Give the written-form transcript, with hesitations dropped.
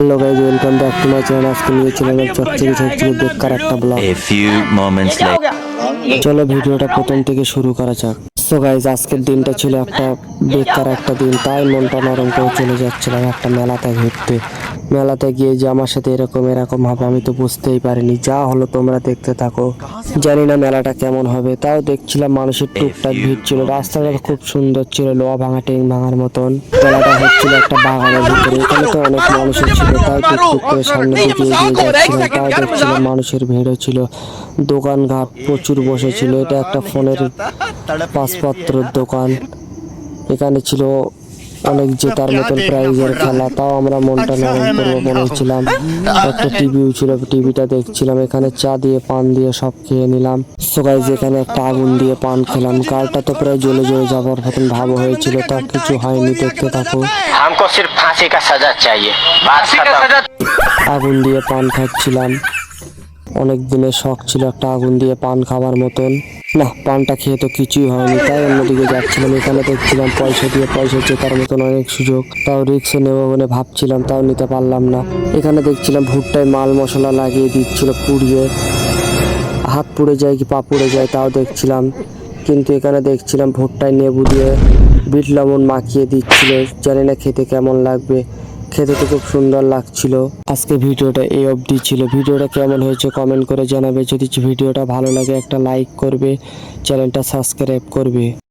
Hello guys, welcome back to my channel. আজকে নিয়ে চলে এলাম চচ্চড়ি বেকার একটা ব্লগ। চলো ভিডিওটা প্রথম থেকে শুরু করা যাক। সো গাইজ, আজকের দিনটা ছিল একটা বেকার একটা দিন, তাই মনটা নরম করে চলে যাচ্ছিলাম একটা মেলাতে ঘুরতে। মেলাতে গিয়ে যে আমার সাথে এরকম হবে আমি তো বুঝতেই পারিনি। যা হলো তোমরা দেখতে থাকো। জানি না মেলাটা কেমন হবে, তাও দেখছিলাম মানুষের টুকটাক ভিড় ছিল। রাস্তাটা খুব সুন্দর ছিল, লোহা ভাঙা টেং ভাঙার মতন। মেলাটা হচ্ছিল একটা বাগানের ভিতরে, এখানে তো অনেক মানুষের ছিল, তাই টুকটুক করে সামনে দিকে এগিয়ে যাচ্ছিলাম। তাও দেখছিলাম মানুষের ভিড়ও ছিল, দোকানঘাট প্রচুর বসেছিল। এটা একটা ফোনের পাসপত্রের দোকান। এখানে ছিল অনেক জেতার মতন প্রাইজের খেলা, তাও আমরা মনটা নরম করবো বলেছিলাম। একটা টিভিও ছিল, টিভিটা দেখছিলাম। এখানে চা দিয়ে পান দিয়ে সব খেয়ে নিলাম। সো গাইস, এখানে একটা আগুন দিয়ে পান খেলাম। গালটা তো প্রায় জ্বলে জ্বলে যাবার মতন ভাব হয়েছিল, তা কিছু হয়নি, দেখতে থাকো। हमको सिर्फ फांसी का सजा चाहिए, बात खत्म। আগুন দিয়ে পান খাচ্ছিলাম। অনেক দিনের শখ ছিল একটা আগুন দিয়ে পান খাবার মতন। না, পানটা খেয়ে তো কিছুই হয়নি, তাই অন্যদিকে যাচ্ছিলাম। এখানে দেখছিলাম পয়সা দিয়ে পয়সা জেতার মতন অনেক সুযোগ, তাও রিক্সে নেবো বলে ভাবছিলাম, তাও নিতে পারলাম না। এখানে দেখছিলাম ভুট্টায় মাল মশলা লাগিয়ে দিচ্ছিল, পুড়িয়ে হাত পুড়ে যায় কি পা পুড়ে যায় তাও দেখছিলাম। কিন্তু এখানে দেখছিলাম ভুট্টায় লেবু দিয়ে বিট লবণ মাখিয়ে দিচ্ছিল। জানি না খেতে কেমন লাগবে, খেতে তো খুব সুন্দর লাগছিল। আজকে ভিডিওটা এই অবধি ছিল। ভিডিওটা কেমন হয়েছে কমেন্ট করে জানাবে। যদি ভিডিওটা ভালো লাগে একটা লাইক করবে, চ্যানেলটা সাবস্ক্রাইব করবে।